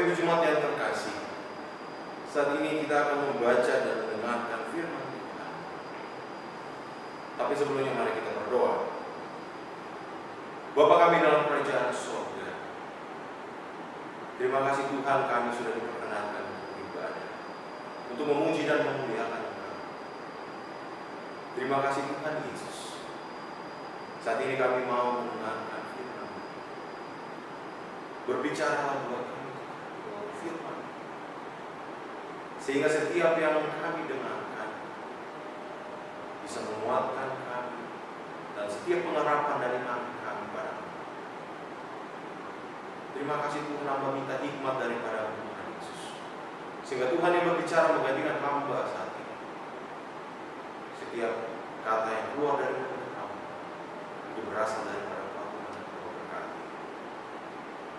Bapak Ibu Jemaat yang terkasih, saat ini kita akan membaca dan mendengarkan firman Tuhan. Tapi sebelumnya mari kita berdoa. Bapa kami dalam kerajaan surga, terima kasih Tuhan, kami sudah diperkenankan untuk beribadah, untuk memuji dan memuliakan Engkau. Terima kasih Tuhan Yesus. Saat ini kami mau mendengarkan firman. Berbicaralah buat kami firman, sehingga setiap yang kami dengarkan bisa menguatkan kami dan setiap pengharapan dari kami padamu. Terima kasih Tuhan, hamba minta hikmat daripada Tuhan Yesus, sehingga Tuhan yang berbicara menggantikan hamba saat ini. Setiap kata yang keluar dari mulut kami itu berasal daripada Tuhan yang berkati.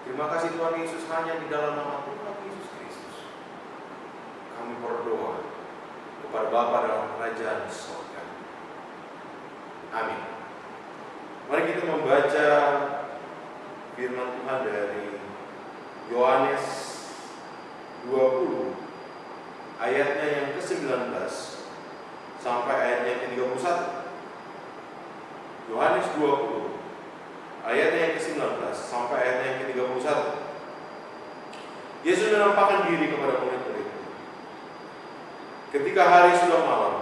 Terima kasih Tuhan Yesus, hanya di dalam nama Tuhan Yesus Kristus kami berdoa kepada Bapa dalam kerajaan surga. Amin. Mari kita membaca firman Tuhan dari Yohanes 20 ayatnya yang ke-19 sampai ayatnya yang ke-31. Yohanes 20 ayatnya yang ke-19 sampai ayatnya yang ke-31. Yesus menampakkan diri kepada murid-murid. Ketika hari sudah malam,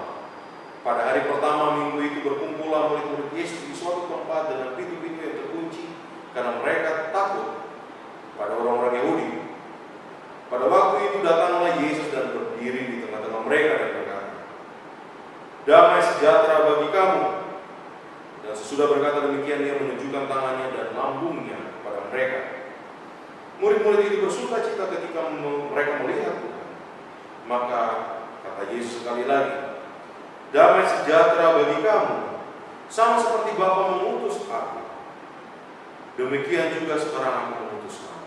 pada hari pertama minggu itu berkumpullah murid-murid Yesus di suatu tempat dengan pintu-pintu yang terkunci, karena mereka takut pada orang-orang Yahudi. Pada waktu itu datanglah Yesus dan berdiri di tengah-tengah mereka dan berkata, "Damai sejahtera bagi kamu." Dan sesudah berkata demikian, dia menunjukkan tangannya dan lambungnya kepada mereka. Murid-murid itu bersuka cita ketika mereka melihat Tuhan. Maka kata Yesus sekali lagi, "Damai sejahtera bagi kamu, sama seperti Bapa mengutus aku, demikian juga sekarang aku mengutus kamu."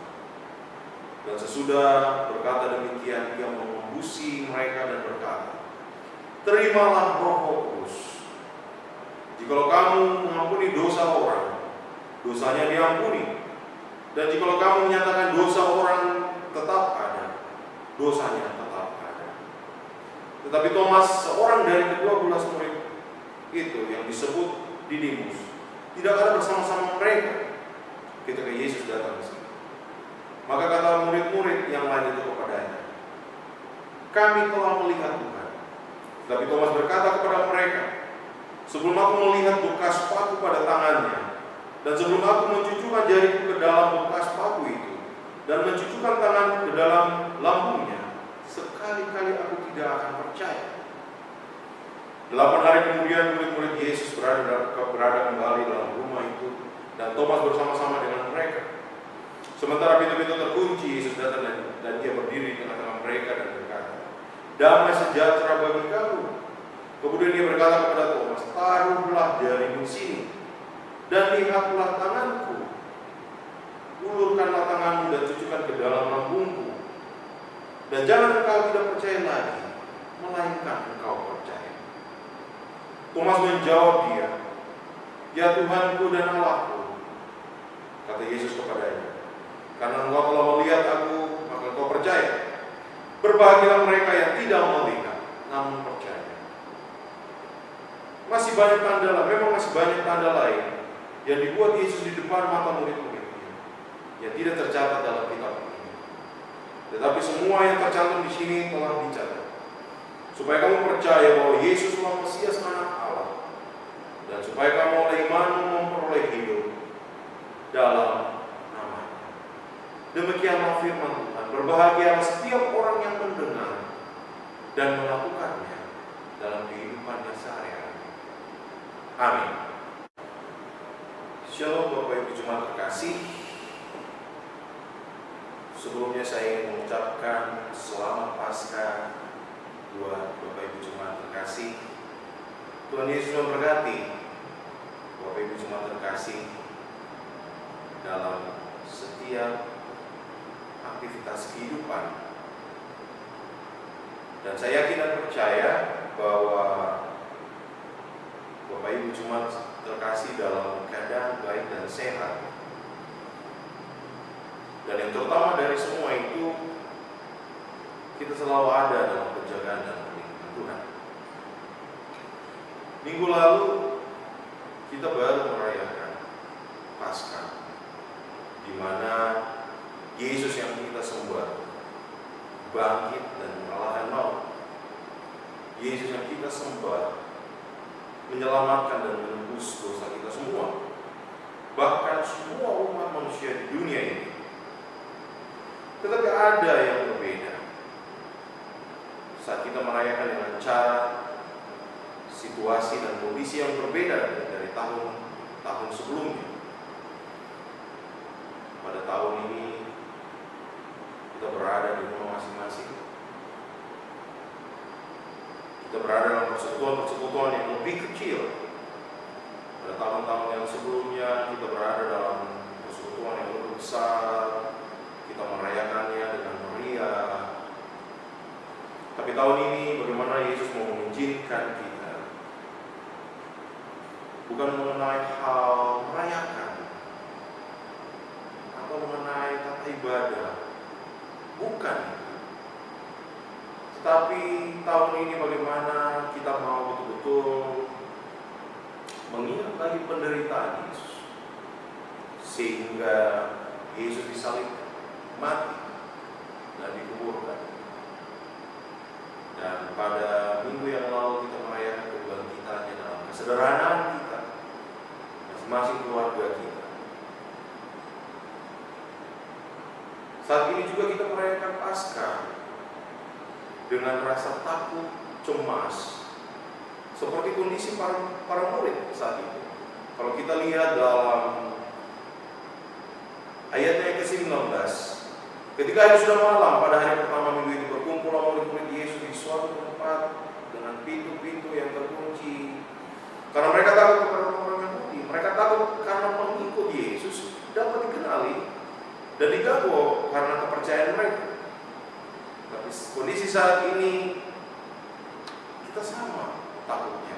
Dan sesudah berkata demikian, dia mengembusi mereka dan berkata, "Terimalah Roh Kudus. Jikalau kamu mengampuni dosa orang, dosanya diampuni. Dan jikalau kamu menyatakan dosa orang tetap ada, dosanya tetap ada." Tetapi Thomas, seorang dari ke-12 murid itu yang disebut Didimus, tidak ada bersama-sama mereka ketika Yesus datang ke sini. Maka kata murid-murid yang lain itu kepadanya, "Kami telah melihat Tuhan." Tetapi Thomas berkata kepada mereka, "Sebelum aku melihat bekas paku pada tangannya, dan sebelum aku mencucukkan jariku ke dalam bekas paku itu, dan mencucukkan tanganku ke dalam lambungnya, sekali-kali aku tidak akan percaya." 8 hari kemudian murid-murid Yesus berada kembali dalam rumah itu, dan Thomas bersama-sama dengan mereka. Sementara pintu-pintu terkunci, Yesus datang dan dia berdiri di tengah-tengah mereka dan berkata, "Damai sejahtera bagi kamu." Kemudian dia berkata kepada Thomas, "Taruhlah jarimu di sini, dan lihatlah tanganku. Ulurkanlah tanganmu dan cucukkan ke dalam lambungku. Dan jangan engkau tidak percaya lagi, melainkan engkau percaya." Thomas menjawab dia, "Ya Tuhanku dan Allahku." Kata Yesus kepadanya, "Karena engkau telah melihat aku, maka engkau percaya. Berbahagialah mereka yang tidak melihat, namun percaya." Masih banyak tanda, memang masih banyak tanda lain yang dibuat Yesus di depan mata murid-muridnya yang tidak tercatat dalam kitab ini. Tetapi semua yang tercantum di sini telah dicatat, supaya kamu percaya bahwa Yesuslah Mesias Anak Allah, dan supaya kamu oleh imanmu memperoleh hidup dalam nama-Nya. Demikianlah firman Tuhan. Berbahagialah setiap orang yang mendengar dan melakukannya dalam kehidupannya sehari-hari. Amin. Shalom Bapak Ibu Jemaat terkasih. Sebelumnya saya ingin mengucapkan selamat Paskah buat Bapak Ibu Jemaat terkasih. Tuhan Yesus memberkati Bapak Ibu Jemaat terkasih dalam setiap aktivitas kehidupan. Dan saya yakin dan percaya bahwa Bapak Ibu Jemaat terkasih dalam keadaan baik dan sehat. Dan yang terutama dari semua itu, kita selalu ada dalam penjagaan dan perlindungan Tuhan. Minggu lalu kita baru merayakan Paskah, di mana Yesus yang kita sembah bangkit dan mengalahkan maut. Yesus yang kita sembah menyelamatkan dan menebus dosa kita semua, bahkan semua umat manusia di dunia ini. Tetapi ada yang berbeda saat kita merayakan dengan cara, situasi dan kondisi yang berbeda dari tahun-tahun sebelumnya. Pada tahun ini kita berada di rumah masing-masing. Kita berada dalam persekutuan-persekutuan yang lebih kecil. Pada tahun-tahun yang sebelumnya kita berada dalam persekutuan yang lebih besar. Kita merayakannya dengan meriah. Tapi tahun ini bagaimana Yesus mau mengizinkan kita, bukan mengenai hal merayakan atau mengenai tata ibadah, bukan. Tetapi tahun ini bagaimana kita mau betul-betul mengingat lagi penderitaan Yesus, sehingga Yesus disalibkan, mati dan dikuburkan. Dan pada minggu yang lalu kita merayakan kebangkitannya dalam kesederhanaan kita, masing-masing keluarga kita. Saat ini juga kita merayakan Paskah dengan rasa takut, cemas, seperti kondisi para murid saat itu. Kalau kita lihat dalam ayatnya yang ke-19, ketika hari sudah malam pada hari pertama minggu itu, berkumpullah murid-murid Yesus di suatu tempat dengan pintu-pintu yang terkunci. Karena mereka takut kepada orang Yahudi, mereka takut karena mengikut Yesus dapat dikenali dan diganggu karena kepercayaan mereka. Tapi kondisi saat ini kita sama takutnya,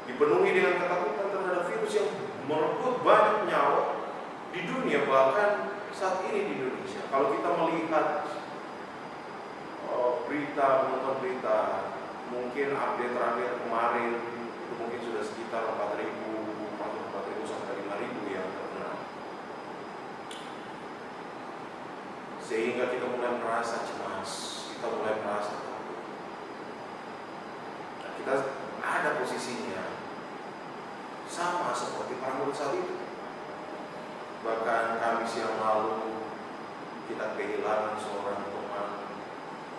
dipenuhi dengan ketakutan terhadap virus yang merenggut banyak nyawa di dunia, bahkan saat ini di Indonesia. Kalau kita melihat menonton berita, mungkin update terakhir kemarin itu mungkin sudah sekitar 4.000 sampai 5.000 yang terkena. Sehingga kita mulai merasa cemas, kita mulai merasa takut. Nah, kita ada posisinya sama seperti para murid saat itu. Bahkan Kamis yang lalu kita kehilangan seorang teman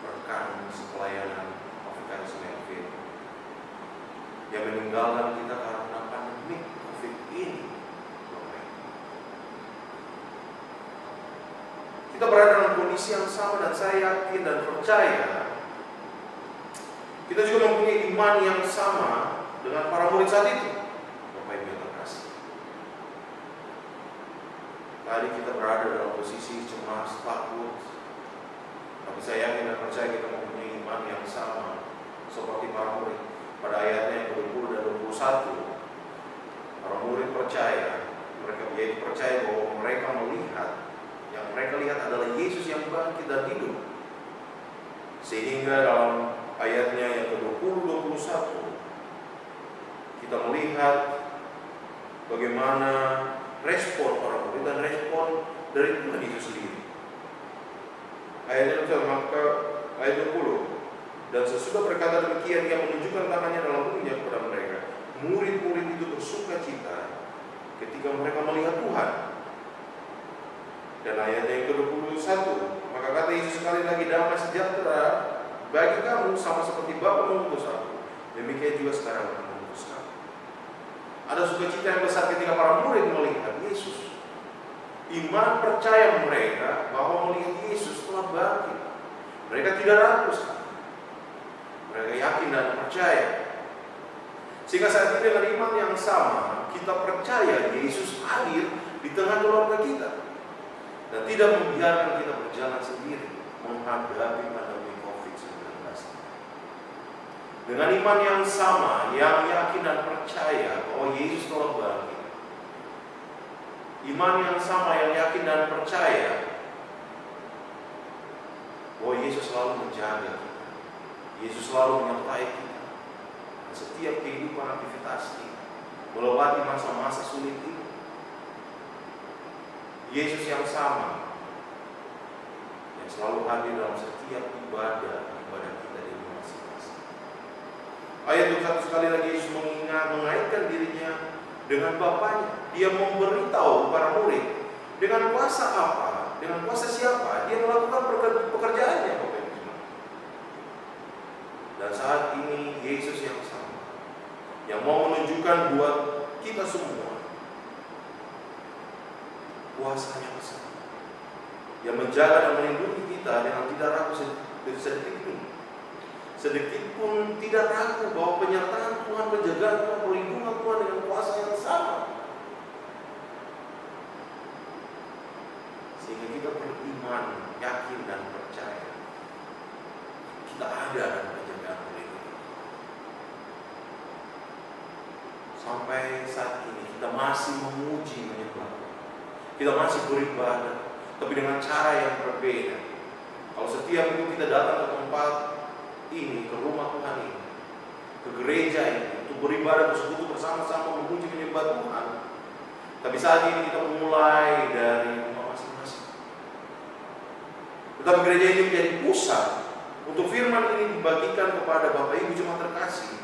rekan sepelayanan Afrika Selatan yang meninggalkan kita karena pandemi COVID ini. Kita berada dalam kondisi yang sama, dan saya yakin dan percaya kita juga mempunyai iman yang sama dengan para murid saat itu. Bapak Ibu yang terkasih, tadi kita berada dalam posisi cemas, takut, tapi saya yakin dan percaya kita mempunyai iman yang sama seperti para murid. Pada ayatnya yang ke-20 dan 21, para murid percaya, mereka percaya bahwa mereka melihat, yang mereka lihat adalah Yesus yang bangkit dan hidup. Sehingga dalam ayatnya yang ke-20, 21, kita melihat bagaimana respon para murid dan respon dari Tuhan itu sendiri. Ayatnya maka ayat 20, dan sesudah berkata demikian, ia menunjukkan tangannya dalam minyak kepada mereka. Murid-murid itu bersuka cita ketika mereka melihat Tuhan. Dan ayatnya yang ke-21, maka kata Yesus sekali lagi, damai sejahtera bagi kamu, sama seperti Bapa mengutus aku, demikian juga sekarang aku mengutus kamu. Ada sukacita yang besar ketika para murid melihat Yesus. Iman percaya mereka bahwa melihat Yesus telah bangkit. Mereka tidak ragu sekali. Mereka yakin dan percaya. Sehingga saat ini dengan iman yang sama, kita percaya Yesus hadir di tengah keluarga kita dan tidak membiarkan kita berjalan sendiri menghadapi pandemi COVID-19. Dengan iman yang sama, yang yakin dan percaya bahwa Yesus telah bangkit, iman yang sama, yang yakin dan percaya bahwa Yesus selalu menjaga kita, Yesus selalu menyertai kita setiap kehidupan aktivitas kita, melewati masa-masa sulit ini. Yesus yang sama, yang selalu hadir dalam setiap ibadah kita di rumah masing-masing. Ayat 21 sekali lagi Yesus mengaitkan dirinya dengan Bapaknya. Dia memberitahu para murid dengan kuasa apa, dengan kuasa siapa dia melakukan pekerjaannya, Bapak Ibu. Dan saat ini Yesus yang sama, yang mau menunjukkan buat kita semua kuasanya besar, yang menjaga dan melindungi kita dengan tidak ragu sedikit pun tidak ragu bahwa penyertaan Tuhan, penjagaan Tuhan, perlindungan Tuhan dengan kuasa yang sama, sehingga kita beriman, yakin dan percaya kita ada dalam penjagaan perlindungan. Sampai saat ini kita masih memuji, menyembah, kita masih beribadah, tapi dengan cara yang berbeda. Kalau setiap minggu kita datang ke tempat ini, ke rumah Tuhan ini, ke gereja ini, untuk beribadah, bersekutu bersama-sama, memuji, menyembah Tuhan. Tapi saat ini kita mulai dari rumah masing-masing. Tetapi gereja ini menjadi pusat untuk firman ini dibagikan kepada Bapak Ibu jemaat terkasih.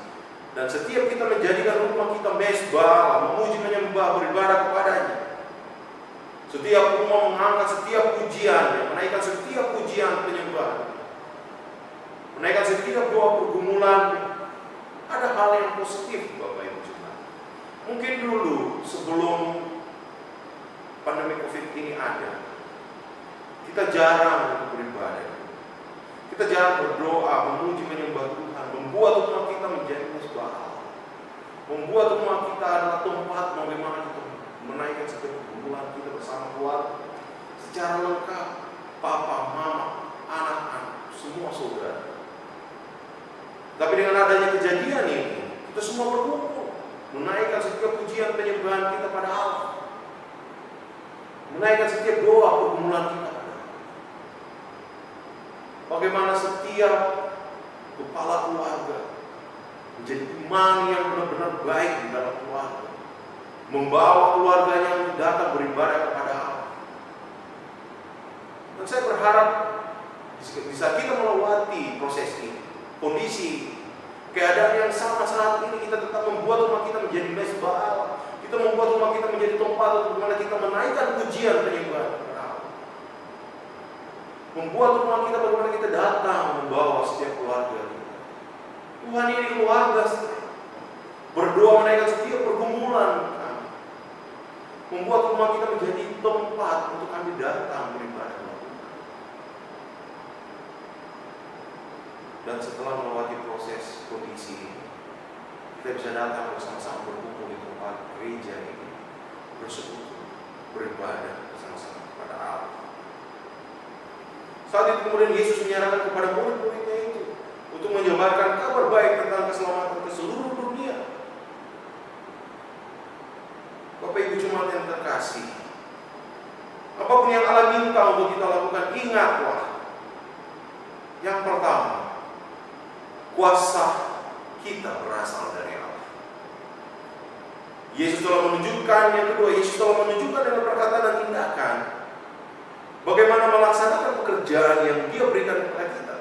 Dan setiap kita menjadikan rumah kita mesbah, memuji, menyembah, beribadah kepadanya. Setiap rumah mengangkat setiap pujian, menaikkan setiap pujian penyembahan, menaikkan setiap doa pergumulan. Ada hal yang positif, Bapak Ibu jemaat. Mungkin dulu sebelum pandemi COVID ini ada, kita jarang untuk beribadah, kita jarang berdoa, memuji, menyembah Tuhan, membuat rumah kita menjadi mesbah, membuat rumah kita adalah tempat bagaimana kita menaikkan setiap pergumulan kita bersama keluarga secara lengkap, papa, mama, anak-anak, semua saudara. Tapi dengan adanya kejadian ini, kita semua berkumpul menaikkan setiap pujian penyembahan kita pada Allah, menaikkan setiap doa pergumulan kita pada Allah. Bagaimana setiap kepala keluarga menjadi imam yang benar-benar baik di dalam keluarga, membawa keluarganya untuk datang beribadah kepada Allah. Dan saya berharap bisa kita melewati proses ini, kondisi, keadaan yang sama saat ini, kita tetap membuat rumah kita menjadi mesbah Allah. Kita membuat rumah kita menjadi tempat untuk mana kita menaikkan pujian penyembahan kepada Allah. Membuat rumah kita bagaimana kita datang membawa setiap keluarga kita. Tuhan ini keluarga, berdoa menaikkan setiap pergumulan. Membuat rumah kita menjadi tempat untuk kami datang beribadah. Dan setelah melewati proses kondisi ini, kita bisa datang bersama-sama berkumpul di tempat gereja ini, bersekutu, beribadah bersama-sama kepada Allah. Saat itu kemudian Yesus menyarankan kepada murid-muridnya itu untuk menyebarkan kabar baik tentang keselamatan ke seluruh dunia. Bapak Ibu jemaat yang terkasih, apapun yang Allah minta untuk kita lakukan, ingatlah. Yang pertama, kuasa kita berasal dari Allah. Yesus telah menunjukkan, yang kedua, Yesus telah menunjukkan dengan perkataan dan tindakan bagaimana melaksanakan pekerjaan yang Dia berikan kepada kita.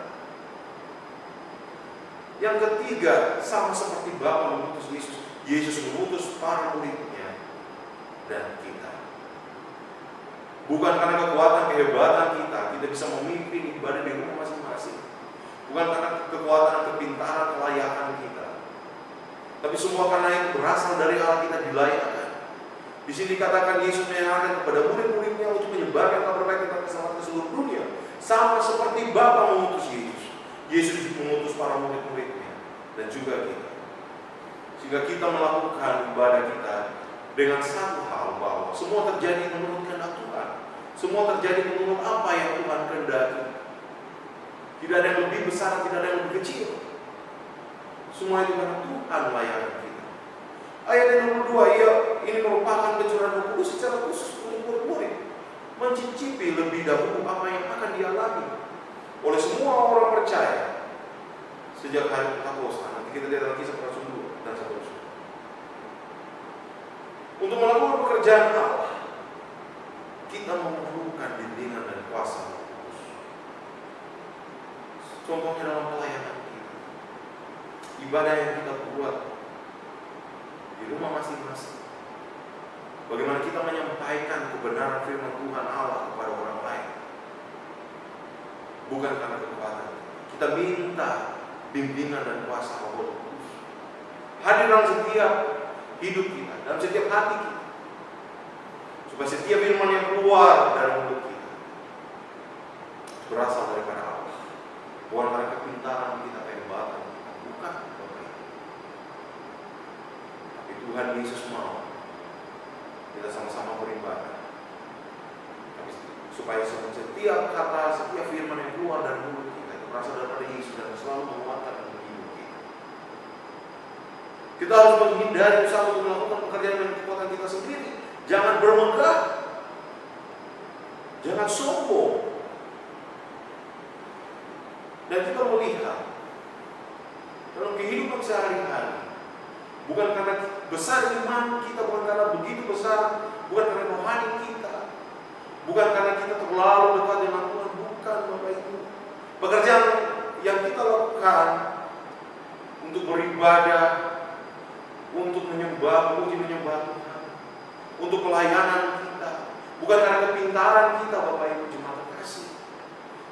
Yang ketiga, sama seperti Bapa mengutus Yesus, Yesus mengutus para murid dan kita. Bukan karena kekuatan kehebatan kita bisa memimpin ibadah di rumah masing-masing. Bukan karena kekuatan, kepintaran, kelayakan kita. Tapi semua karena itu berasal dari Allah, kita dilayakkan. Di sini dikatakan Yesus menyarankan kepada murid-muridnya untuk menyebarkan kabar baik tentang keselamatan ke seluruh dunia, sama seperti Bapa mengutus Yesus. Yesus mengutus para murid-muridnya dan juga kita. Sehingga kita melakukan ibadah kita dengan satu hal, bahwa semua terjadi menurut kehendak Tuhan. Semua terjadi menurut apa yang Tuhan kehendaki. Tidak ada yang lebih besar, tidak ada yang lebih kecil. Semua itu karena Tuhan melayani kita. Ayat yang 22, ini merupakan pencurahan Roh Kudus secara khusus untuk mencicipi lebih dahulu apa yang akan dialami oleh semua orang percaya sejak hari Pentekosta. Nanti kita lihat dalam Kisah para Rasul 2 dan seterusnya. Untuk melakukan pekerjaan Allah, kita memerlukan bimbingan dan kuasa Roh Kudus. Contohnya dalam pelayanan kita, ibadah yang kita buat di rumah masing-masing. Bagaimana kita menyampaikan kebenaran firman Tuhan Allah kepada orang lain. Bukan karena kekuatan. Kita minta bimbingan dan kuasa Roh Kudus hadir dalam setiap hidup kita, dalam setiap hati kita. Supaya setiap firman yang keluar dari mulut kita berasal daripada Allah. Bukan karena kepintaran kita, kehebatan kita. Bukan. Tapi Tuhan Yesus mau kita sama-sama beribadah. Supaya setiap kata, setiap firman yang keluar dari mulut kita itu berasal daripada Yesus dan selalu menguatkan hidup kita. Kita harus menghindari usaha untuk melakukan pekerjaan dengan kekuatan kita sendiri. Jangan bermegah, jangan sombong. Dan kita melihat dalam kehidupan sehari-hari, bukan karena besar iman kita, bukan karena begitu besar, bukan karena rohani kita, bukan karena kita terlalu dekat dengan Tuhan, bukan Bapak Ibu. Pekerjaan yang kita lakukan untuk beribadah, untuk menyembah, Tuhan, untuk pelayanan kita, bukan karena kepintaran kita, Bapak Ibu jemaat terkasih,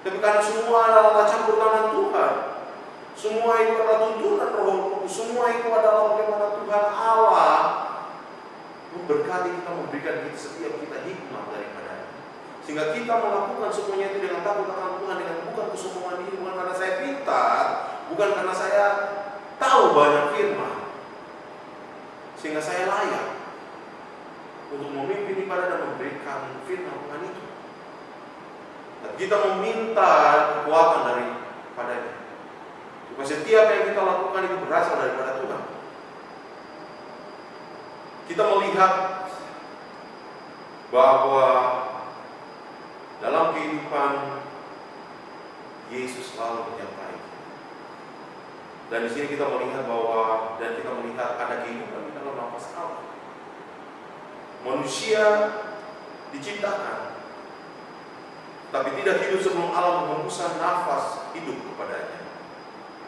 tapi karena semua adalah campur tangan Tuhan. Semua itu adalah tuntunan Roh Kudus. Semua itu adalah bagaimana Tuhan Allah memberkati kita, memberikan kita setiap kita hikmat daripada, sehingga kita melakukan semuanya itu dengan takut akan Tuhan, dengan bukan kesombongan diri, bukan karena saya pintar, bukan karena saya tahu banyak firman, sehingga saya layak untuk memimpin ibadah dan memberikan firman Tuhan itu. Dan kita meminta kekuatan daripadanya. Supaya setiap yang kita lakukan itu berasal daripada Tuhan. Kita melihat bahwa dalam kehidupan Yesus selalu menyertai. Dan di sini kita melihat bahwa ada kehidupan di dalam nafas Allah. Manusia diciptakan, tapi tidak hidup sebelum Allah menghembuskan nafas hidup kepadanya.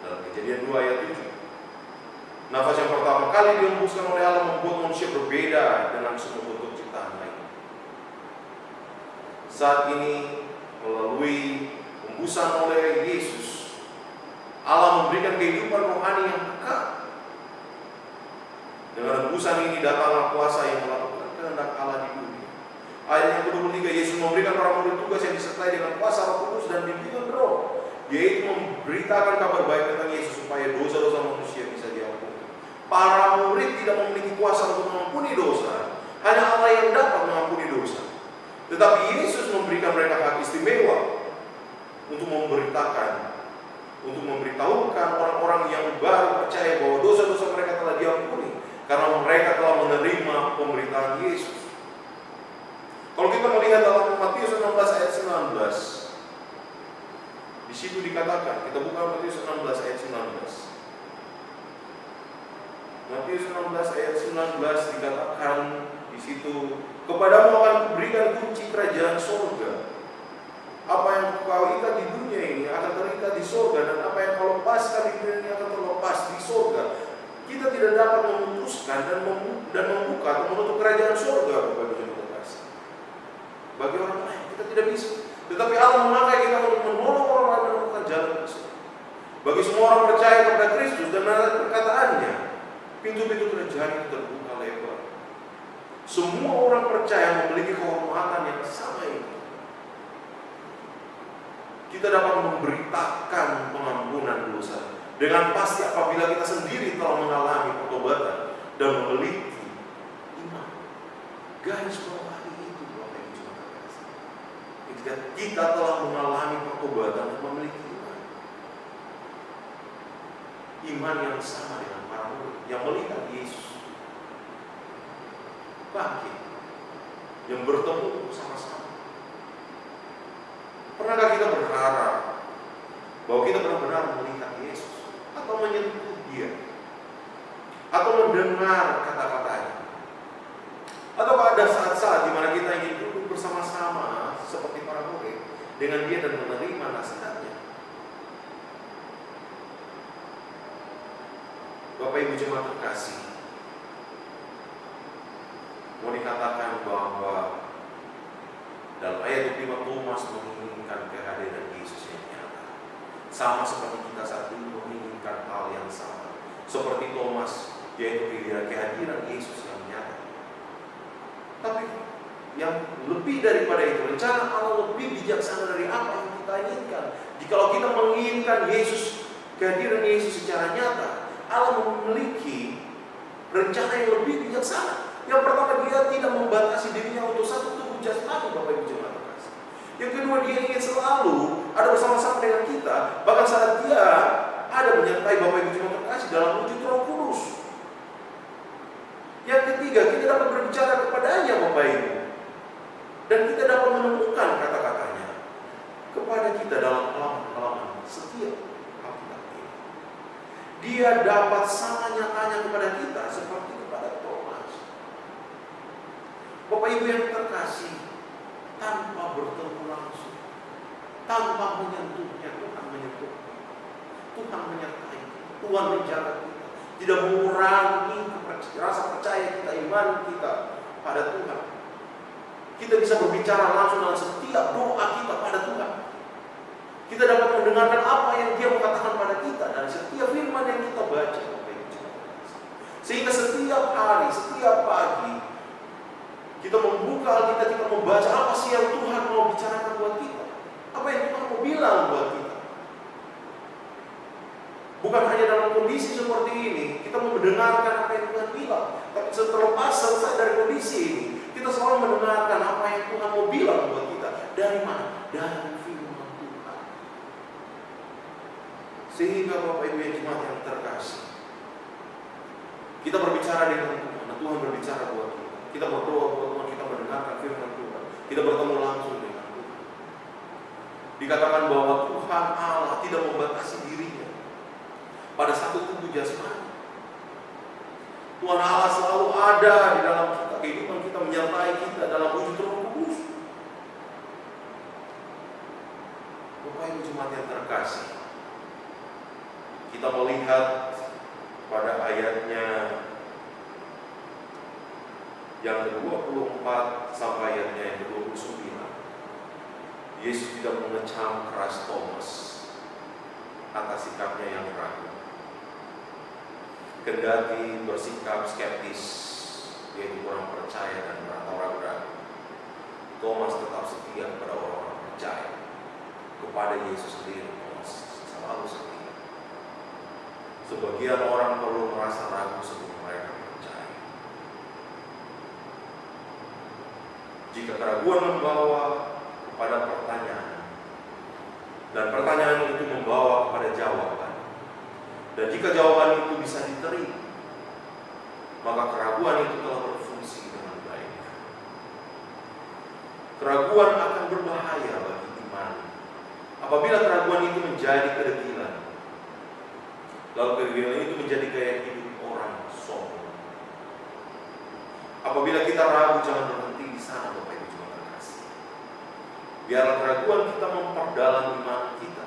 Dalam Kejadian 2 ayat 7. Nafas yang pertama kali dihembuskan oleh Allah membuat manusia berbeda dengan semua bentuk ciptaan lain. Saat ini melalui hembusan oleh Yesus, Allah memberikan kehidupan rohani yang kekal. Dengan hembusan ini datanglah kuasa yang melakukan kehendak Allah di dunia. Ayat yang ke-23, Yesus memberikan para murid tugas yang disertai dengan kuasa Roh Kudus dan bimbingan Roh, yaitu memberitakan kabar baik tentang Yesus supaya dosa-dosa manusia bisa diampuni. Para murid tidak memiliki kuasa untuk mengampuni dosa, hanya Allah yang dapat mengampuni dosa. Tetapi Yesus memberikan mereka hak istimewa untuk memberitahukan orang-orang yang baru percaya bahwa dosa-dosa mereka telah diampuni karena mereka telah menerima pemberitaan Yesus. Kalau kita melihat dalam Matius 16 ayat 19, di situ dikatakan, kita buka Matius 16 ayat 19. Matius 16 ayat 19 dikatakan di situ, kepadamu akan kuberikan kunci kerajaan surga. Apa yang kau ikat di dunia ini akan terikat di surga, dan apa yang kau lepaskan di dunia ini akan terlepas di surga. Kita tidak dapat memutuskan dan membuka atau menutup kerajaan surga bagi orang lain. Kita tidak bisa. Tetapi Allah memakai kita untuk menolong orang lain menemukan jalan Kristus. Bagi semua orang percaya kepada Kristus dan perkataannya, pintu-pintu kerajaan itu terbuka lebar. Semua orang percaya memiliki kehormatan yang sama ini. Kita dapat memberitakan pengampunan dosa dengan pasti apabila kita sendiri telah mengalami pertobatan dan memiliki iman. Garis bawahi itu, Bapak Ibu Jemaat terkasih. Kita telah mengalami pertobatan dan memiliki iman. Iman yang sama dengan para murid yang melihat Yesus bangkit, yang bertemu bersama-sama, Pernahkah kita berharap bahwa kita benar-benar melihat Yesus atau menyentuh Dia atau mendengar kata-katanya? Atau ada saat-saat di mana kita ingin duduk bersama-sama seperti para murid dengan Dia dan menerima nasihatnya? Bapak Ibu jemaat terkasih, mau dikatakan bahwa dalam ayat 25 Thomas menginginkan kehadiran Yesus yang nyata, sama seperti kita saat ini menginginkan hal yang sama. Seperti Thomas, yaitu kehadiran Yesus yang nyata. Tapi yang lebih daripada itu, rencana Allah lebih bijaksana dari apa yang kita inginkan. Jikalau kita menginginkan Yesus, kehadiran Yesus secara nyata, Allah memiliki rencana yang lebih bijaksana. Yang pertama, Dia tidak membatasi dirinya untuk satu tubuh jasmani, Bapak Ibu jemaat terkasih. Yang kedua, Dia ingin selalu ada bersama-sama dengan kita, bahkan saat Dia ada menyertai Bapak Ibu jemaat terkasih dalam wujud Roh Kudus. Yang ketiga, kita dapat berbicara kepadanya, Bapak Ibu, dan kita dapat menemukan kata-katanya kepada kita dalam halaman-halaman setiap Alkitab ini. Dia dapat sama nyatanya kepada kita seperti kepada Thomas. Bapak Ibu yang terkasih, tanpa bertemu langsung, tanpa menyentuhnya, Tuhan menyentuhnya, Tuhan menyertai, Tuhan menjaga kita, tidak mengurangi rasa percaya kita, iman kita pada Tuhan. Kita bisa berbicara langsung dalam setiap doa kita pada Tuhan. Kita dapat mendengarkan apa yang Dia mengatakan pada kita dari setiap firman yang kita baca. Sehingga setiap hari, setiap pagi, kita membuka Alkitab, kita membaca apa sih yang Tuhan mau bicarakan buat kita, apa yang Tuhan mau bilang buat kita. Bukan hanya dalam kondisi seperti ini kita mendengarkan apa yang Tuhan bilang, tapi setelah selesai dari kondisi ini, kita selalu mendengarkan apa yang Tuhan mau bilang buat kita. Dari mana? Dari firman Tuhan. Sehingga Bapak Ibu yang jemaat yang terkasih, kita berbicara dengan Tuhan, dan Tuhan berbicara buat kita. Kita berdoa buat Tuhan, kita mendengarkan firman Tuhan, kita bertemu langsung dengan Tuhan. Dikatakan bahwa Tuhan Allah tidak membatasi dirinya pada satu tubuh jasmani. Tuhan Allah selalu ada di dalam kita, kehidupan kita, menyertai kita dalam wujud Roh Kudus. Bapak Ibu jemaat yang terkasih, kita melihat pada ayatnya yang ke-24 sampai ayatnya yang ke-29, Yesus tidak mengecam keras Thomas atas sikapnya yang ragu. Kendati bersikap skeptis, yaitu kurang percaya dan atau ragu-ragu, Thomas tetap setia kepada orang-orang percaya. Kepada Yesus sendiri, Thomas selalu setia. Sebagian orang perlu merasa ragu sebelum mereka percaya. Jika keraguan membawa kepada pertanyaan, dan pertanyaan itu membawa kepada jawaban, dan jika jawaban itu bisa diterima, maka keraguan itu telah berfungsi dengan baik. Keraguan akan berbahaya bagi iman apabila keraguan itu menjadi kedegilan, lalu kedegilan itu menjadi gaya hidup orang sombong. Apabila kita ragu, jangan berhenti di sana, Bapak Ibu jemaat terkasih. Biarlah keraguan kita memperdalam iman kita,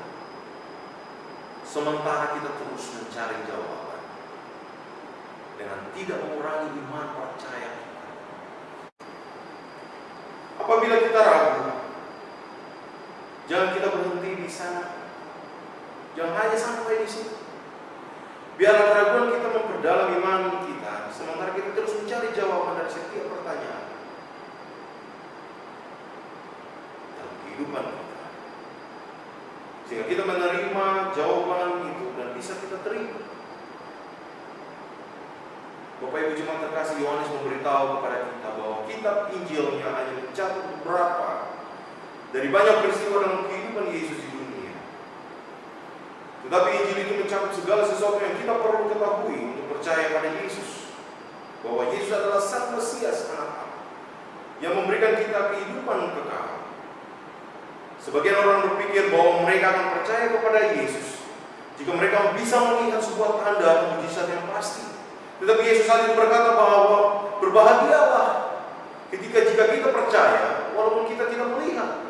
sementara kita terus mencari jawaban dengan tidak mengurangi iman percaya kita. Apabila kita ragu, jangan kita berhenti di sana, jangan hanya sampai di situ. Biarlah keraguan kita memperdalam iman kita, sementara kita terus mencari jawaban dari setiap pertanyaan dalam kehidupan kita, sehingga kita menerima jawaban itu dan bisa kita terima. Bapak Ibu jemaat terkasih, Yohanes memberitahu kepada kita bahwa kitab Injilnya hanya mencatat beberapa dari banyak peristiwa dalam kehidupan Yesus di dunia. Tetapi Injil itu mencakup segala sesuatu yang kita perlu ketahui untuk percaya pada Yesus, bahwa Yesus adalah Sang Mesias, Anak Allah, yang memberikan kita kehidupan kekal. Sebagian orang berpikir bahwa mereka akan percaya kepada Yesus jika mereka bisa melihat sebuah tanda atau mujizat yang pasti. Tetapi Yesus saat itu berkata bahwa berbahagialah jika kita percaya walaupun kita tidak melihat.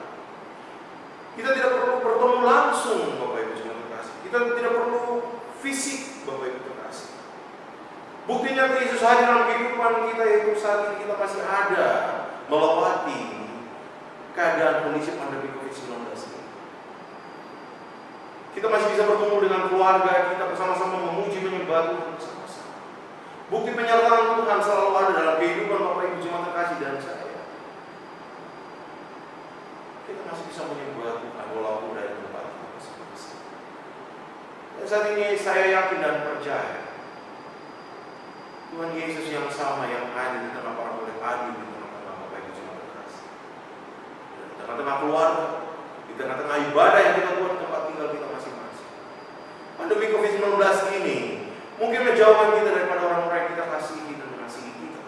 Kita tidak perlu bertemu langsung, Bapak Ibu Jemaat terkasih. Kita tidak perlu fisik, Bapak Ibu terkasih. Buktinya Yesus hadir dalam kehidupan kita, yaitu saat ini kita masih ada melewati keadaan kondisi pandemi COVID-19 ini. Kita masih bisa bertemu dengan keluarga kita bersama-sama memuji menyembah Tuhan bersama-sama. Bukti penyertaan Tuhan selalu ada dalam kehidupan Bapak Ibu Jemaat terkasih dan saya. Kita masih bisa menyembah Tuhan walaupun dari tempat kita masing-masing. Dan saat ini saya yakin dan percaya Tuhan Yesus yang sama yang hadir di tengah para murid, hadir di tengah-tengah Bapak Ibu Jemaat terkasih, di tengah-tengah keluarga, di tengah-tengah ibadah yang kita buat di tempat tinggal kita masing-masing. Pandemi COVID-19 ini mungkin menjauhkan kita daripada orang-orang yang kita kasihi dan mengasihi kita,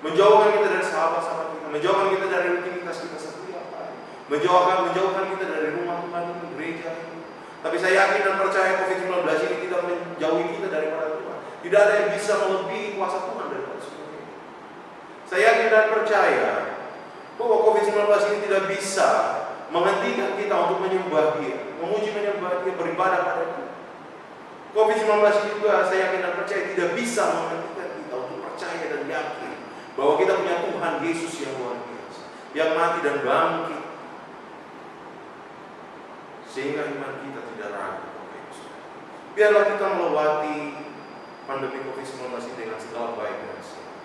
menjauhkan kita dari sahabat-sahabat kita, menjauhkan kita dari rutinitas kita setiap hari, menjauhkan kita dari rumah Tuhan ini, gereja ini. Tapi saya yakin dan percaya COVID-19 ini tidak menjauhi kita daripada Tuhan. Tidak ada yang bisa melebihi kuasa Tuhan daripada semua ini. Saya yakin dan percaya bahwa COVID-19 ini tidak bisa menghentikan kita untuk menyembah Dia, memuji menyembah Dia, beribadah pada Dia. COVID-19 ini juga saya yakin dan percaya tidak bisa menghentikan kita untuk percaya dan yakin bahwa kita punya Tuhan Yesus yang luar biasa, yang mati dan bangkit, sehingga iman kita tidak ragu. Biarlah kita melewati pandemi COVID-19 ini dengan segala baik dan sehat,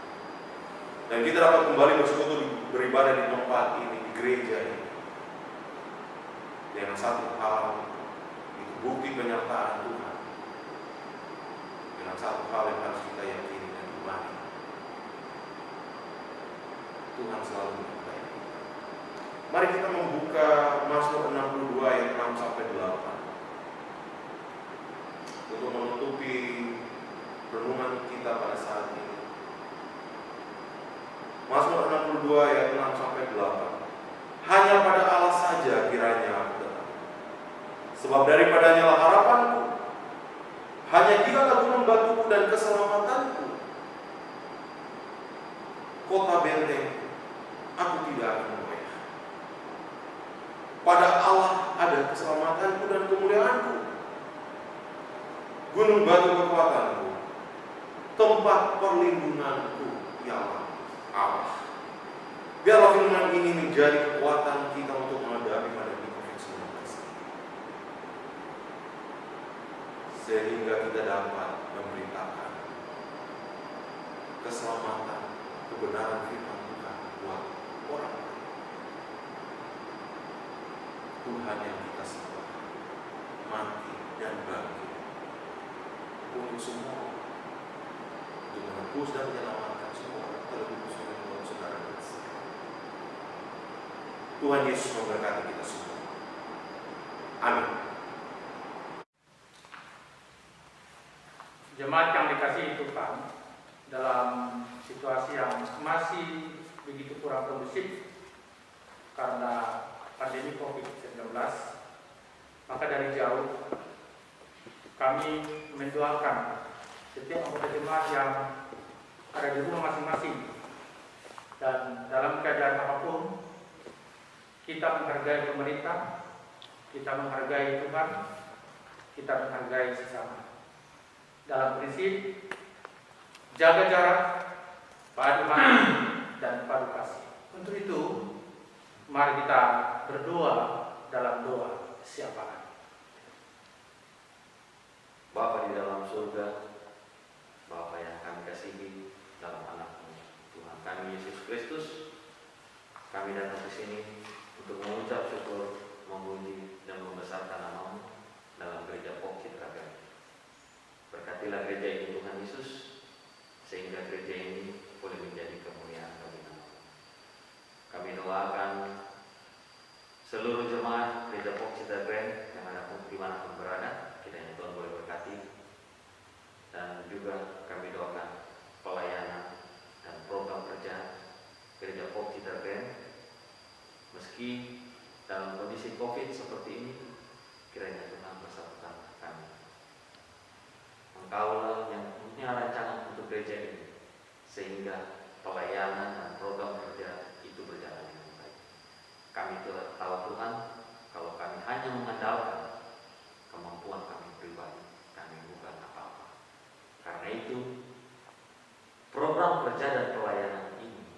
dan kita dapat kembali bersekutu beribadah di tempat ini, di gereja ini, dengan satu hal, itu bukti penyertaan Tuhan, dengan satu hal yang harus kita yakini dan imani: Tuhan selalu menyertai kita. Mari kita membuka Mazmur 62 ayat 6 sampai 8 untuk menutupi renungan kita pada saat ini. Mazmur 62 ayat 6 sampai 8. Hanya pada Allah saja kiranya aku tetap, sebab daripadanya lah harapanku. Hanya Dialah gunung batuku dan keselamatanku, kota bentengku, aku tidak akan goyah. Pada Allah ada keselamatanku dan kemuliaanku, gunung batu kekuatanku, tempat perlindunganku, ya Allah. Biarlah firman ini menjadi kekuatan kita untuk menghadapi pandemi COVID-19, sehingga kita dapat memberitakan keselamatan, kebenaran firman Tuhan buat orang lain. Tuhan yang kita sembah mati dan bangkit untuk semua, untuk menebus dan menyelamatkan semua orang, terlebih khusus untuk saudara dan saya. Tuhan Yesus memberkati kita semua. Amin. Jemaat yang dikasihi Tuhan, dalam situasi yang masih begitu kurang kondusif karena pandemi COVID-19, maka dari jauh kami mendoakan setiap anggota jemaat yang ada di rumah masing-masing, dan dalam keadaan apapun kita menghargai pemerintah, kita menghargai Tuhan, kita menghargai sesama. Dalam prinsip jaga jarak, padu hati, dan padu kasih. Untuk itu, mari kita berdoa dalam doa syafaat. Bapa di dalam surga, Bapa yang kami kasihi dalam anak-Mu, Tuhan kami Yesus Kristus, kami datang ke sini untuk mengucap syukur, memuji dan membesarkan nama-Mu dalam gereja Pok Citra Band. Berkatilah gereja ini Tuhan Yesus, sehingga gereja ini boleh menjadi kemuliaan bagi nama-Mu. Kami doakan seluruh jemaat gereja Pok Citra Band yang ada dimanapun berada, kiranya Tuhan boleh berkati. Dan juga kami doakan pelayanan dan program kerja gereja Pok Citra Band, meski dalam kondisi kondisi COVID seperti ini, kiranya Tuhan bersama kami. Engkaulah yang punya rancangan untuk gereja ini, sehingga pelayanan dan program kerja itu berjalan dengan baik. Kami tahu Tuhan, kalau kami hanya mengandalkan kemampuan kami pribadi, kami bukan apa-apa. Karena itu, program kerja dan pelayanan ini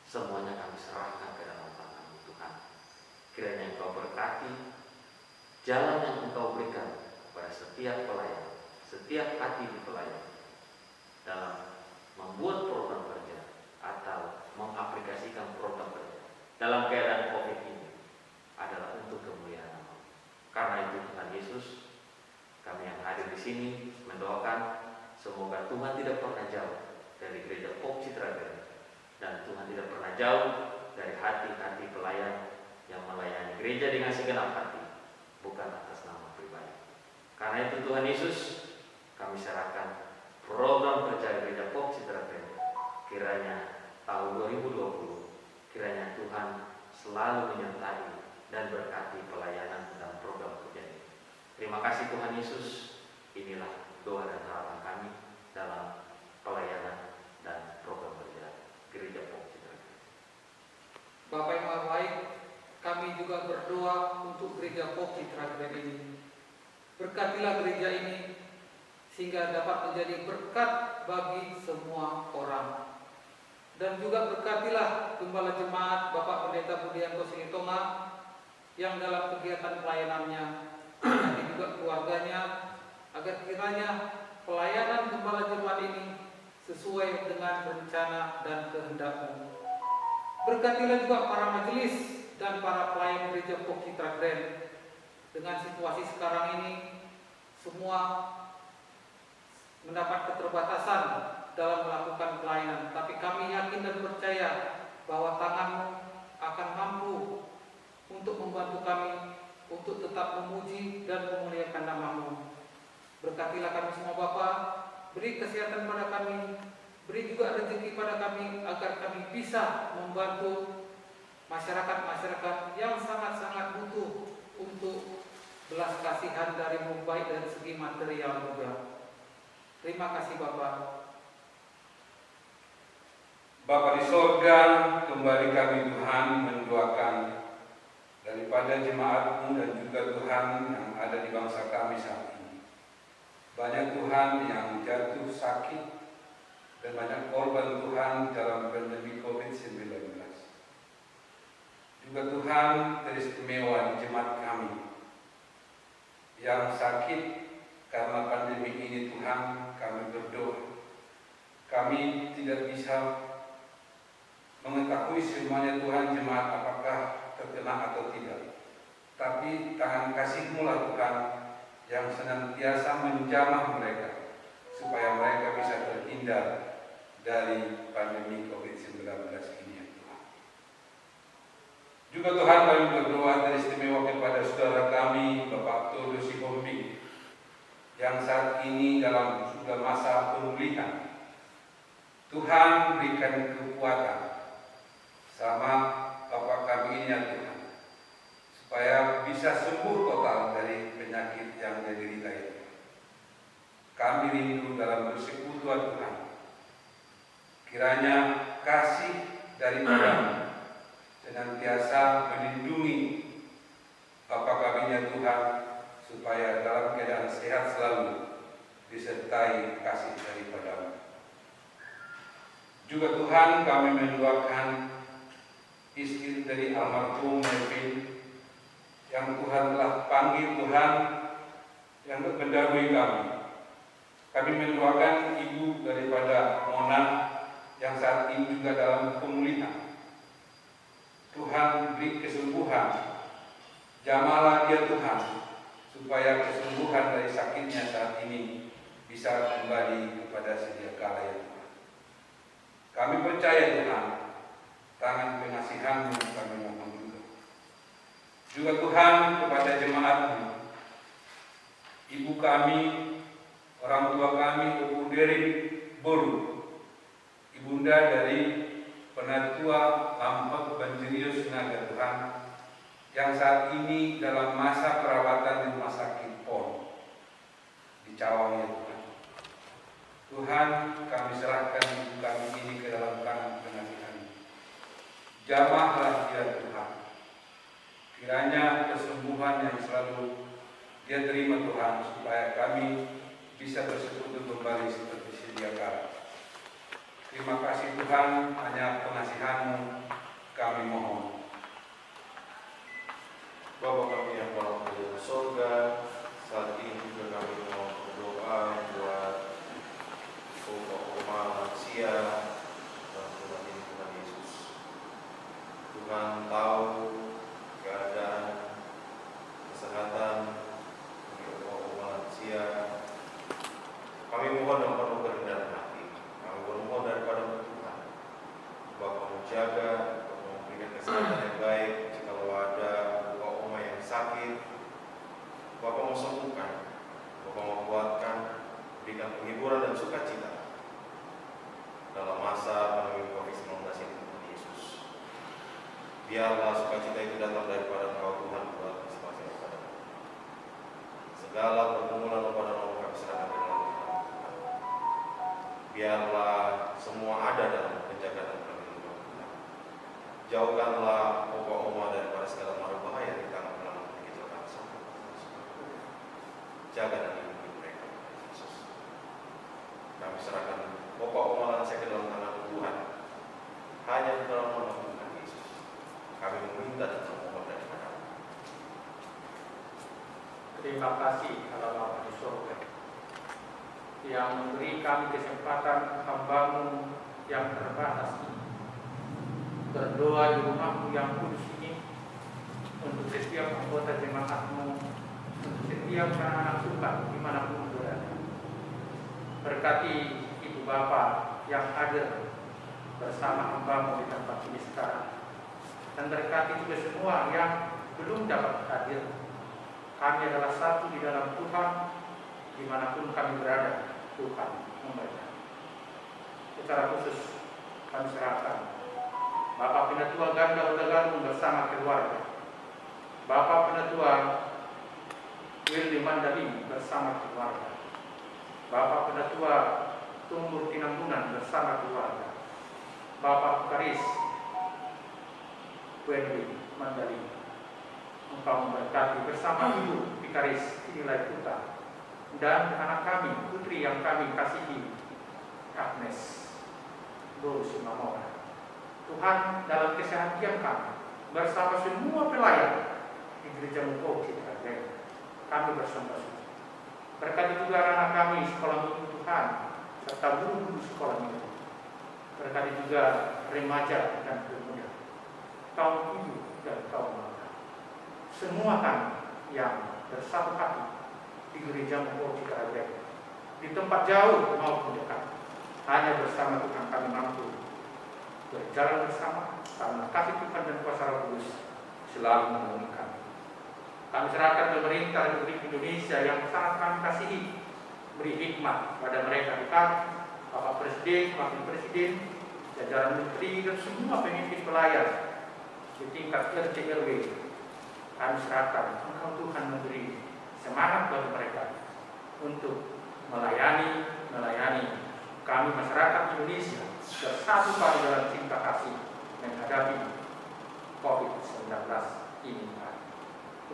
semuanya kami serahkan ke dalam tangan Tuhan. Kiranya Engkau berkati jalan yang Engkau berikan kepada setiap pelayan, setiap hati di pelayan dalam membuat program kerja atau mengaplikasikan program kerja dalam keadaan COVID ini adalah untuk kemuliaan nama. Karena itu Tuhan Yesus, kami yang hadir di sini mendoakan semoga Tuhan tidak pernah jauh dari gereja Pop Citra Grand, dan Tuhan tidak pernah jauh dari hati-hati pelayan yang melayani gereja dengan segenap hati, bukan atas nama pribadi. Karena itu Tuhan Yesus, kami serahkan program kerja gereja Pop Citra Grand. Kiranya tahun 2020, kiranya Tuhan selalu menyertai dan berkati pelayanan dan program kerja ini. Terima kasih Tuhan Yesus. Inilah doa dan harapan kami dalam pelayanan dan program kerja gereja Pop Citra Grand. Bapak yang Maha Baik, kami juga berdoa untuk gereja Pop Citra Grand ini. Berkatilah gereja ini sehingga dapat menjadi berkat bagi semua orang. Dan juga berkatilah Gembala Jemaat Bapak Pendeta Budianto Singitonga yang dalam kegiatan pelayanannya, dan juga keluarganya, agar kiranya pelayanan Gembala Jemaat ini sesuai dengan rencana dan kehendak-Mu. Berkatilah juga para majelis dan para pelayan gereja Pop Citra Grand. Dengan situasi sekarang ini, semua mendapat keterbatasan dalam melakukan pelayanan, tapi kami yakin dan percaya bahwa tangan-Mu akan mampu untuk membantu kami untuk tetap memuji dan memuliakan nama-Mu. Berkatilah kami semua Bapa, beri kesehatan pada kami, beri juga rezeki pada kami agar kami bisa membantu masyarakat-masyarakat yang sangat-sangat butuh untuk belas kasihan dari-Mu, baik dari segi material juga. Terima kasih Bapak. Bapa di sorga, kembali kami Tuhan mendoakan daripada jemaat-Mu dan juga Tuhan yang ada di bangsa kami saat ini. Banyak Tuhan yang jatuh sakit dan banyak korban Tuhan dalam pandemi COVID-19. Juga Tuhan teristimewa di jemaat kami yang sakit karena pandemi ini. Tuhan, kami berdoa, kami tidak bisa mengetahui semuanya Tuhan jemaat apakah terkena atau tidak, tapi tangan kasih-Mu lah Tuhan yang senantiasa menjamah mereka supaya mereka bisa terhindar dari pandemi COVID-19 ini ya Tuhan. Juga Tuhan kami berdoa teristimewa kepada saudara kami Bapak Todo Sihombing yang saat ini dalam sudah masa pemulihan. Tuhan berikan kekuatan sama Bapak kami ini ya Tuhan, supaya bisa sembuh total dari penyakit yang dia derita itu. Kami rindu dalam bersekutu Tuhan, kiranya kasih daripada senantiasa melindungi Bapak kami ya Tuhan, supaya dalam keadaan sehat selalu disertai kasih daripada-Mu. Juga Tuhan kami mendoakan istri dari almarhum Melvin yang Tuhan telah panggil Tuhan yang mendahului kami. Kami mendoakan ibu daripada Mona yang saat ini juga dalam pemulihan. Tuhan beri kesembuhan, jamalah dia Tuhan, supaya kesembuhan dari sakitnya saat ini bisa kembali kepada sedia kala ya Tuhan. Kami percaya Tuhan, tangan pengasihan-Mu kami mohon juga. Juga Tuhan kepada jemaat-Mu, ibu kami, orang tua kami, Ibu Derin Boru, ibunda dari Penatua Lampet Banjirius Naga Tuhan, yang saat ini dalam masa perawatan di rumah sakit PON di Cawang ya Tuhan. Tuhan, kami serahkan ibu kami ini ke dalam tangan pengasihan. Jamahlah dia Tuhan. Kiranya kesembuhan yang selalu dia terima Tuhan, supaya kami bisa bersekutu kembali seperti sedia kala. Terima kasih Tuhan, hanya pengasihan-Mu kami mohon. Bapa kami yang berada di surga, saat ini juga kami mau berdoa buat umat manusia dan Tuhan ini Tuhan Yesus. Tuhan tahu keadaan kesehatan bagi umat manusia. Kami mohon dengan penuh kerendahan hati. Kami bermohon daripada Tuhan, Bapa menjaga, memberikan kesehatan yang baik. Jikalau ada umat yang sakit, Bapa mau sembuhkan, Bapa mau kuatkan, berikan penghiburan dan sukacita dalam masa pandemi COVID-19 ini Tuhan Yesus. Biarlah sukacita itu datang daripada Engkau Tuhan, buat masing-masing daripada segala pergumulan pada nama kami serahkan ke dalam Tuhan. Biarlah semua ada dalam penjagaan dan perlindungan Tuhan. Jauhkanlah oma-oma daripada segala mara bahaya di tangan dalam kecelakaan sampai. Jaga dan lindungi mereka, Yesus. Kami serahkan oma lansia ke dalam tangan Tuhan. Hanya di dalam nama Tuhan Yesus kami meminta dan memohon daripada. Terima kasih Allah Bapa di surga yang memberi kami kesempatan hamba-Mu yang terbatas ini berdoa di rumah-Mu yang kudus ini untuk setiap anggota jemaat-Mu, untuk setiap anak-anak Tuhan dimanapun berada. Berkati Ibu Bapa yang hadir bersama hamba-Mu di tempat ini sekarang, dan berkati juga semua yang belum dapat hadir. Kami adalah satu di dalam Tuhan, dimanapun kami berada, Tuhan memberkati. Secara khusus kami serahkan Bapak Penatua Ganda Utaganung bersama keluarga, Bapak Penatua Willy Mandali bersama keluarga, Bapak Penatua Tumbur Tinambunan bersama keluarga, Bapak Karis Willy Mandali. Engkau memberkati bersama Ibu Vikaris Nilai Putra dan anak kami, putri yang kami kasihi, Agnes Bro Sumamora. Tuhan, dalam kesehatan kami bersama semua pelayan di Gereja Mungkau Citra Jaya, kami bersama-sama. Berkati juga anak kami sekolah minggu Tuhan serta guru-guru sekolah minggu. Berkati juga remaja dan pemuda, kaum ibu dan kaum muda. Semua kami yang bersatu hati di Gereja Mungkau Citra Jaya, di tempat jauh maupun dekat, hanya bersama Tuhan kami mampu berjalan bersama, karena kasih Tuhan dan kuasa Roh Kudus selalu menolong kami. Kami serahkan pemerintah Republik Indonesia yang sangat kami kasihi, beri hikmat pada mereka dekat, Bapak Presiden, Wakil Presiden, jajaran menteri dan semua pemimpin pelayan di tingkat RT RW. Kami serahkan, Engkau Tuhan memberi semangat bagi mereka untuk melayani. Kami masyarakat Indonesia bersatu pada dalam cinta kasih menghadapi COVID-19 ini.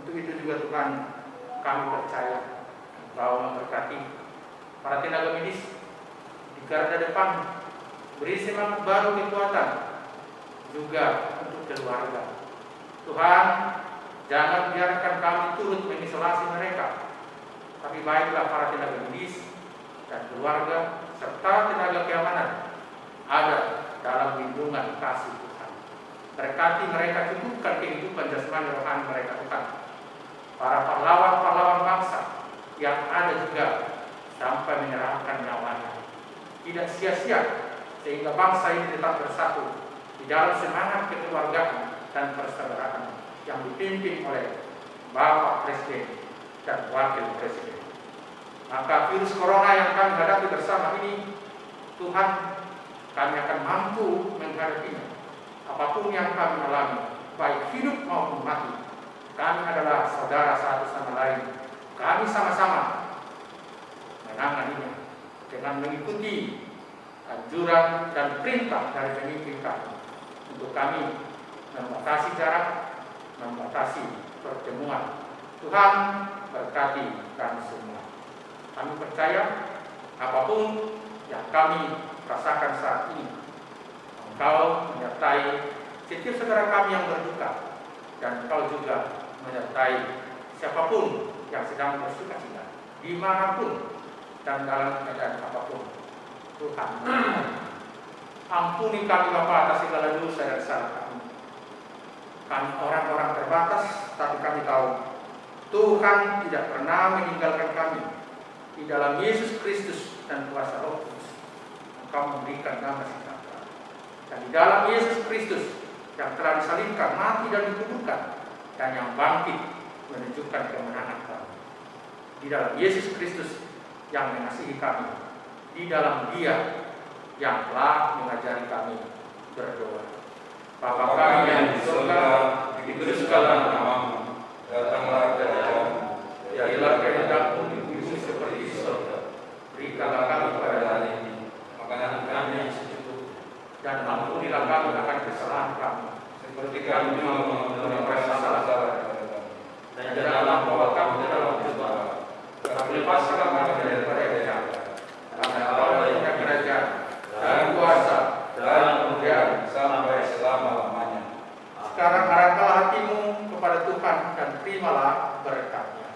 Untuk itu juga Tuhan, kami percaya Engkau memberkati para tenaga medis di garda depan, beri semangat baru, kekuatan juga untuk keluarga. Tuhan, jangan biarkan kami turut mengisolasi mereka, tapi baiklah para tenaga medis dan keluarga serta tenaga keamanan ada dalam lindungan kasih Tuhan. Berkati mereka, cukupkan kehidupan jasmani rohani mereka Tuhan. Para pahlawan-pahlawan bangsa yang ada juga sampai menyerahkan nyawanya, tidak sia-sia, sehingga bangsa ini tetap bersatu di dalam semangat kekeluargaan dan persaudaraan yang dipimpin oleh Bapak Presiden dan Wakil Presiden. Maka virus corona yang kami hadapi bersama ini, Tuhan, kami akan mampu menghadapinya. Apapun yang kami alami, baik hidup maupun mati, Kami adalah saudara satu sama lain. Kami sama-sama menanganinya dengan mengikuti anjuran dan perintah dari pemimpin kami untuk kami membatasi jarak, membatasi pertemuan. Tuhan berkati kami semua. Kami percaya apapun yang kami rasakan saat ini, Engkau menyertai setiap saudara kami yang berduka, dan Engkau juga menyertai siapapun yang sedang bersuka-cita, dimanapun dan dalam keadaan apapun. Tuhan, ampuni kami Bapa atas segala dosa dan salah kami. Kami orang-orang terbatas, tapi kami tahu Tuhan tidak pernah meninggalkan kami. Di dalam Yesus Kristus dan kuasa Roh Kudus, Engkau memberikan damai sejahtera. Dan di dalam Yesus Kristus yang telah disalibkan, mati dan dikuburkan, dan yang bangkit menunjukkan kemenangan kami. Di dalam Yesus Kristus yang mengasihi kami, di dalam Dia yang telah mengajari kami berdoa. Bapa kami yang di surga, dikuduskanlah namamu, datanglah kerajaanmu, jadilah kehendak-Mu di bumi seperti di surga. Berikanlah kami pada hari ini makanan kami yang secukupnya, dan ampunilah kami akan kesalahan kami, seperti kami juga mengampuni salah kepada kami. Dan janganlah bawa kami ke dalam cobaan, tapi lepaskanlah kami daripada yang jahat. Karena Engkau punya kerajaan dan kuasa dan kemuliaan sampai selama-lamanya. Sekarang arahkanlah hatimu kepada Tuhan dan terimalah berkat-Nya.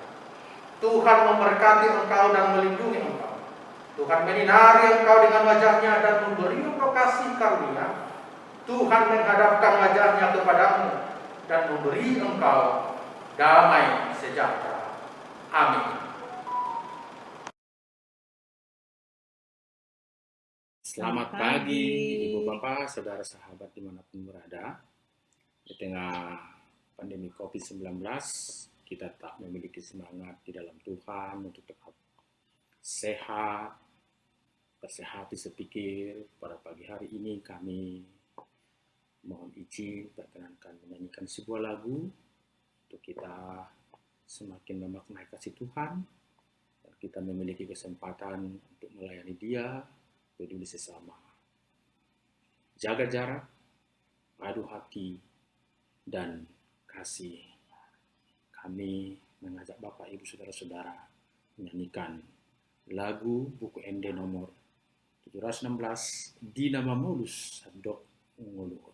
Tuhan memberkati engkau dan melindungi engkau. Tuhan menyinari engkau dengan wajah-Nya dan memberi engkau kasih karunia. Tuhan menghadapkan wajah-Nya kepadamu dan memberi engkau damai sejahtera. Amin. Selamat pagi, Ibu Bapak, Saudara sahabat dimanapun berada. Di tengah pandemi COVID-19, kita tak memiliki semangat di dalam Tuhan untuk tetap sehat, bersehati sepikir. Pada pagi hari ini kami mohon izin perkenankan menyanyikan sebuah lagu untuk kita semakin memaknai kasih Tuhan, dan kita memiliki kesempatan untuk melayani Dia, peduli sesama, jaga jarak, padu hati, dan kasih. Kami mengajak Bapak, Ibu, Saudara-saudara menyanyikan lagu buku MD nomor 716, Di Nama Mulus Dok Nguluhur.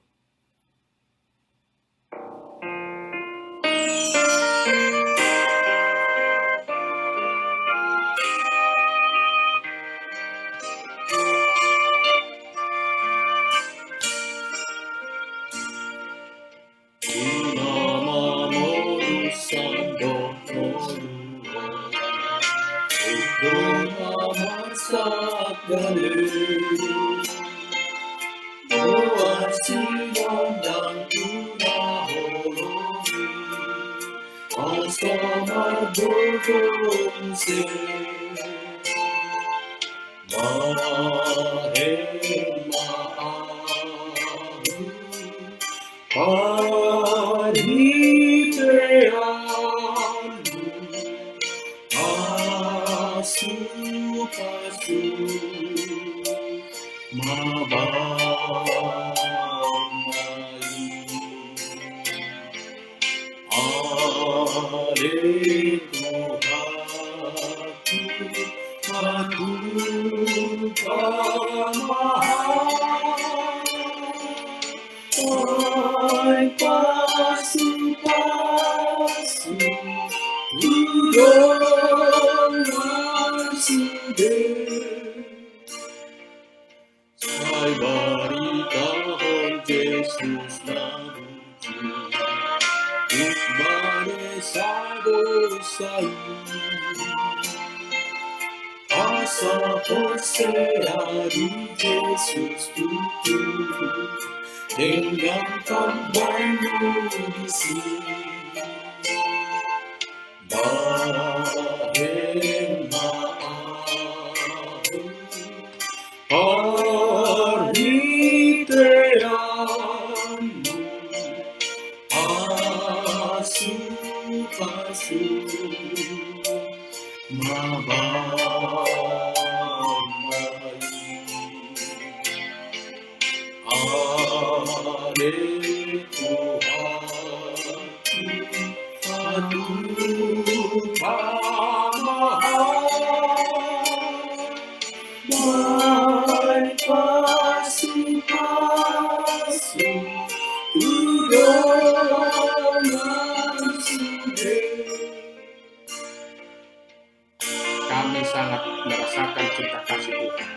Kami sangat merasakan cinta kasih Tuhan.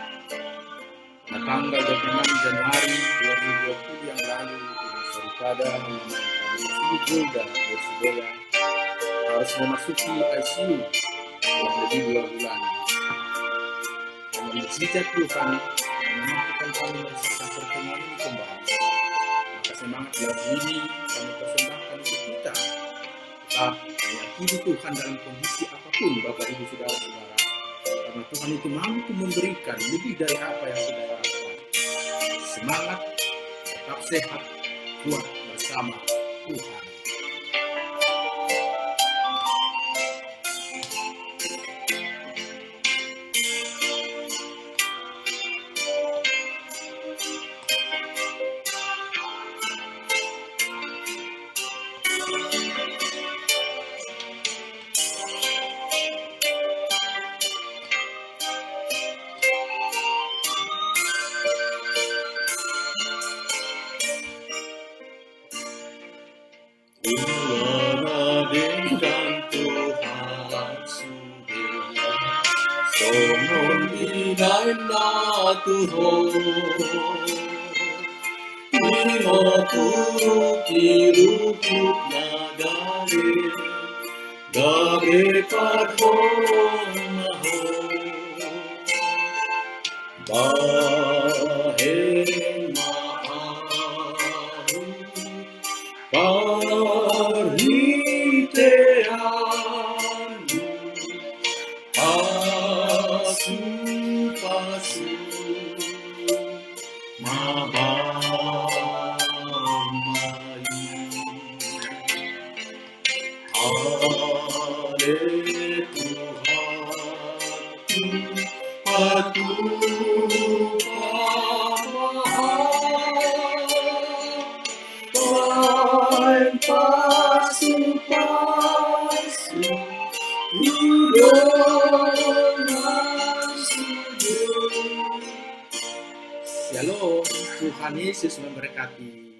Pada tanggal 26 Januari 2020 yang lalu, daripada kami Golda Persibaya harus memasuki ICU kurang lebih 2 bulan. Kami mujizat Tuhan yang memampukan kami merasakan pertemuan ini kembali. Maka semangat lagu ini kami persembahkan untuk kita tetap meyakini Tuhan dalam kondisi apapun, Bapak Ibu Saudara-saudara, karena Tuhan itu mampu memberikan lebih dari apa yang kita harapkan. Semangat, tetap sehat, kuat bersama Tuhan. Dengan Tuhan sudah sonon inay na tuhon inaturo kirukut na gare padhon baheng maaru parhiteanu pasu mabamayu ale Tuhan Shalom, Tuhan Yesus memberkati.